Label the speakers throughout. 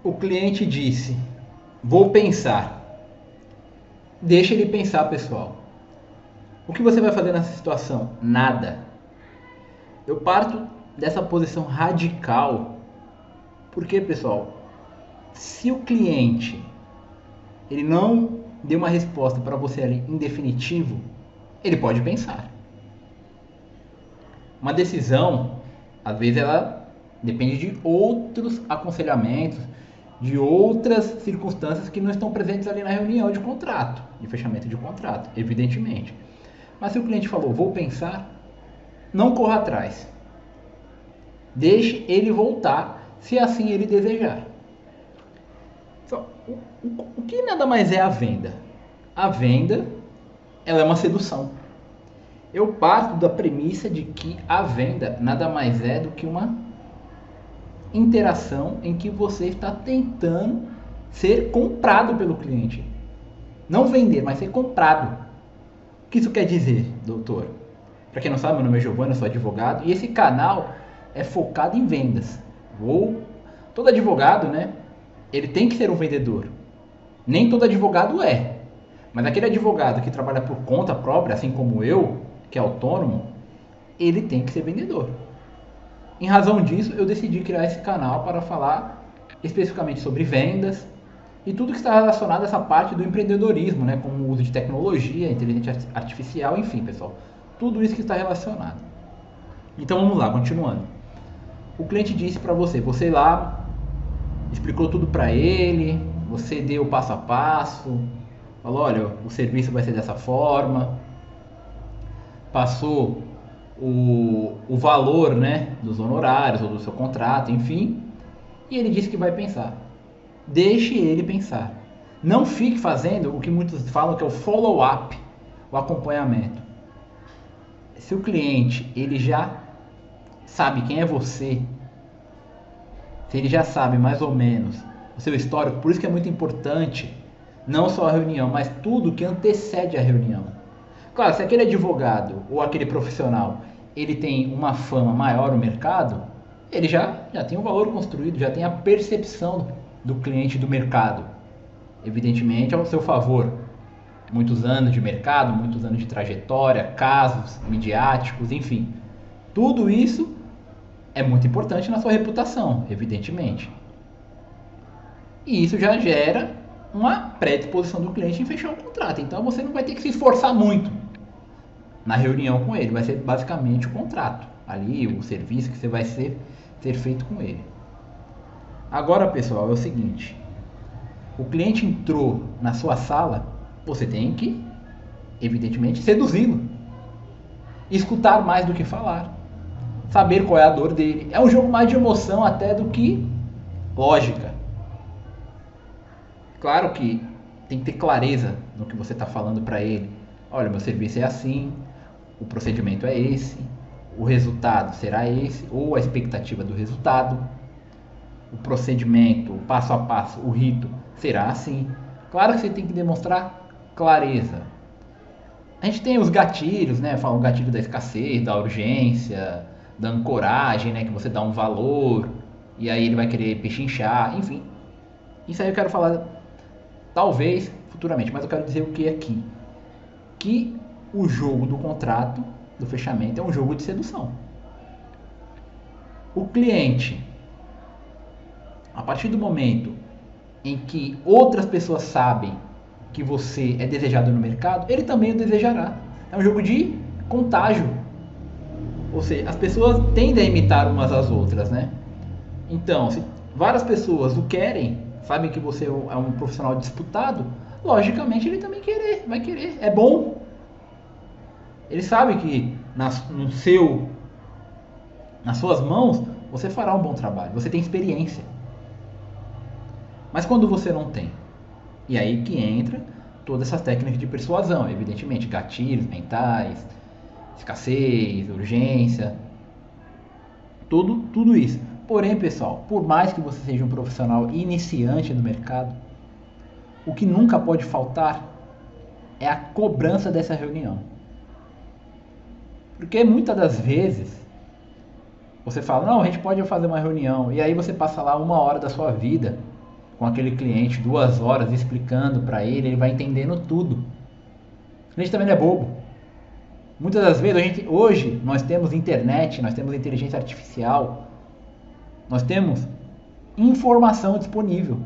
Speaker 1: O cliente disse: vou pensar. Deixa ele pensar, pessoal. O que você vai fazer nessa situação? Nada. Eu parto dessa posição radical. Porque, pessoal, se o cliente ele não deu uma resposta para você ali em definitivo, ele pode pensar. Uma decisão, às vezes, ela depende de outros aconselhamentos, de outras circunstâncias que não estão presentes ali na reunião de contrato, de fechamento de contrato, evidentemente. Mas se o cliente falou, vou pensar, não corra atrás. Deixe ele voltar, se assim ele desejar. Então, o que nada mais é a venda? A venda, ela é uma sedução. Eu parto da premissa de que a venda nada mais é do que uma interação em que você está tentando ser comprado pelo cliente. Não vender, mas ser comprado. O que isso quer dizer, doutor? Para quem não sabe, meu nome é Giovanni, eu sou advogado e esse canal é focado em vendas. Todo advogado, né? Ele tem que ser um vendedor. Nem todo advogado é. Mas aquele advogado que trabalha por conta própria, assim como eu, que é autônomo, ele tem que ser vendedor. Em razão disso, eu decidi criar esse canal para falar especificamente sobre vendas e tudo que está relacionado a essa parte do empreendedorismo, né, como o uso de tecnologia, inteligência artificial, enfim, pessoal. Tudo isso que está relacionado. Então vamos lá, continuando. O cliente disse para você lá explicou tudo para ele, você deu o passo a passo, falou, olha, o serviço vai ser dessa forma, passou o valor, né, dos honorários ou do seu contrato, enfim, e ele disse que vai pensar. Deixe ele pensar. Não fique fazendo o que muitos falam que é o follow-up, o acompanhamento. Se o cliente ele já sabe quem é você, se ele já sabe mais ou menos o seu histórico, por isso que é muito importante não só a reunião, mas tudo que antecede a reunião. Claro, se aquele advogado ou aquele profissional ele tem uma fama maior no mercado, ele já tem um valor construído, já tem a percepção do cliente do mercado. Evidentemente ao seu favor. Muitos anos de mercado, muitos anos de trajetória, casos midiáticos, enfim. Tudo isso é muito importante na sua reputação, evidentemente. E isso já gera uma predisposição do cliente em fechar um contrato. Então você não vai ter que se esforçar muito na reunião com ele, vai ser basicamente o contrato, ali o serviço que você vai ser feito com ele. Agora, pessoal, é o seguinte: o cliente entrou na sua sala, você tem que, evidentemente, seduzi-lo, escutar mais do que falar, saber qual é a dor dele. É um jogo mais de emoção até do que lógica. Claro que tem que ter clareza no que você está falando para ele. Olha, meu serviço é assim, o procedimento é esse, o resultado será esse, ou a expectativa do resultado, o procedimento, o passo a passo, o rito será assim. Claro que você tem que demonstrar clareza. A gente tem os gatilhos, né? Fala o gatilho da escassez, da urgência, da ancoragem, né? Que você dá um valor e aí ele vai querer pechinchar, enfim. Isso aí eu quero falar talvez futuramente, mas eu quero dizer o que aqui? Que o jogo do contrato, do fechamento, é um jogo de sedução. O cliente, a partir do momento em que outras pessoas sabem que você é desejado no mercado, ele também o desejará. É um jogo de contágio. Ou seja, as pessoas tendem a imitar umas às outras, né? Então, se várias pessoas o querem, sabem que você é um profissional disputado, logicamente ele também vai querer. É bom. Ele sabe que nas suas mãos você fará um bom trabalho, você tem experiência. Mas quando você não tem, e aí que entra todas essas técnicas de persuasão, evidentemente, gatilhos mentais, escassez, urgência, tudo isso. Porém, pessoal, por mais que você seja um profissional iniciante no mercado, o que nunca pode faltar é a cobrança dessa reunião. Porque muitas das vezes você fala, não, a gente pode fazer uma reunião, e aí você passa lá 1 hora da sua vida com aquele cliente 2 horas explicando para ele vai entendendo tudo. O cliente também não é bobo. Muitas das vezes, hoje nós temos internet, nós temos inteligência artificial, nós temos informação disponível.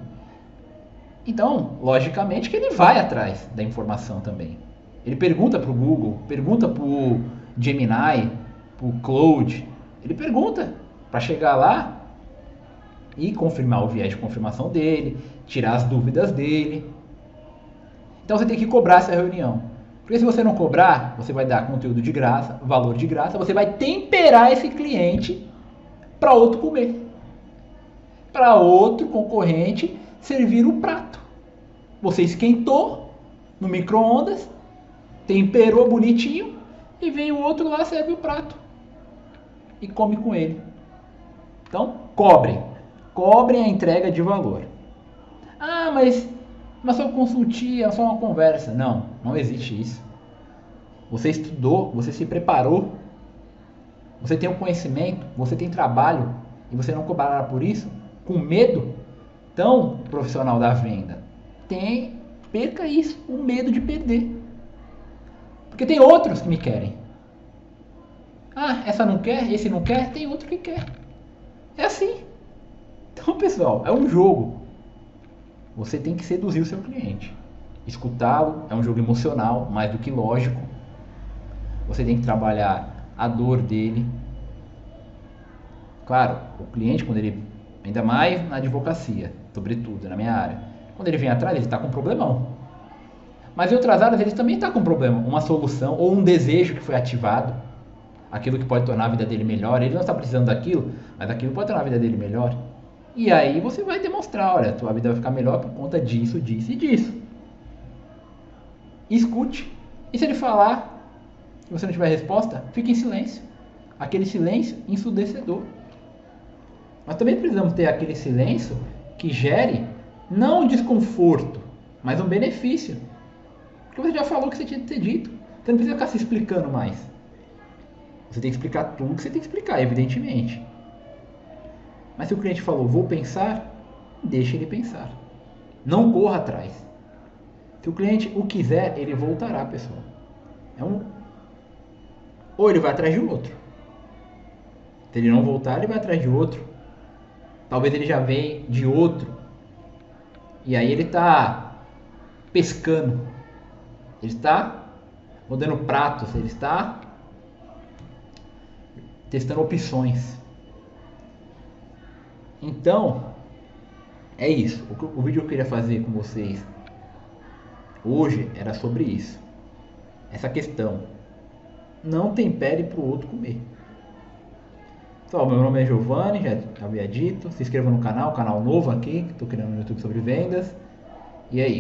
Speaker 1: Então, logicamente que ele vai atrás da informação também. Ele pergunta para o Google, pergunta para o Gemini, para o Claude. Ele pergunta para chegar lá e confirmar o viés de confirmação dele, tirar as dúvidas dele. Então você tem que cobrar essa reunião. Porque se você não cobrar, você vai dar conteúdo de graça, valor de graça, você vai temperar esse cliente para outro comer. Para outro concorrente servir o prato. Você esquentou no micro-ondas, temperou bonitinho e vem o outro lá, serve o prato e come com ele. Então, cobrem a entrega de valor. Ah, mas só consultia, só uma conversa. Não existe isso. Você estudou, você se preparou, você tem o conhecimento, você tem trabalho e você não cobrará por isso? Com medo? Então, profissional da venda, perca isso, o medo de perder. Porque tem outros que me querem. Ah, essa não quer, esse não quer, tem outro que quer. É assim. Então, pessoal, é um jogo. Você tem que seduzir o seu cliente. Escutá-lo é um jogo emocional, mais do que lógico. Você tem que trabalhar a dor dele. Claro, o cliente, quando ele, ainda mais na advocacia, sobretudo na minha área, quando ele vem atrás, ele está com um problemão. Mas em outras áreas, ele também está com um problema, uma solução ou um desejo que foi ativado, aquilo que pode tornar a vida dele melhor. Ele não está precisando daquilo, mas aquilo pode tornar a vida dele melhor. E aí você vai demonstrar, olha, a tua vida vai ficar melhor por conta disso, disso e disso. Escute. E se ele falar e você não tiver resposta, fique em silêncio. Aquele silêncio ensurdecedor. Nós também precisamos ter aquele silêncio que gere não um desconforto, mas um benefício. Porque você já falou o que você tinha que ter dito. Você não precisa ficar se explicando mais. Você tem que explicar tudo que você tem que explicar, evidentemente. Mas se o cliente falou, vou pensar, deixe ele pensar. Não corra atrás. Se o cliente o quiser, ele voltará, pessoal. Ou ele vai atrás de outro. Se ele não voltar, ele vai atrás de outro. Talvez ele já venha de outro. E aí ele está pescando. Ele está rodando pratos. Ele está testando opções. Então, é isso. O vídeo que eu queria fazer com vocês hoje era sobre isso. Essa questão. Não tempere para o outro comer. Então, meu nome é Giovanni, já havia dito. Se inscreva no canal novo aqui, que estou criando no YouTube sobre vendas. E é isso.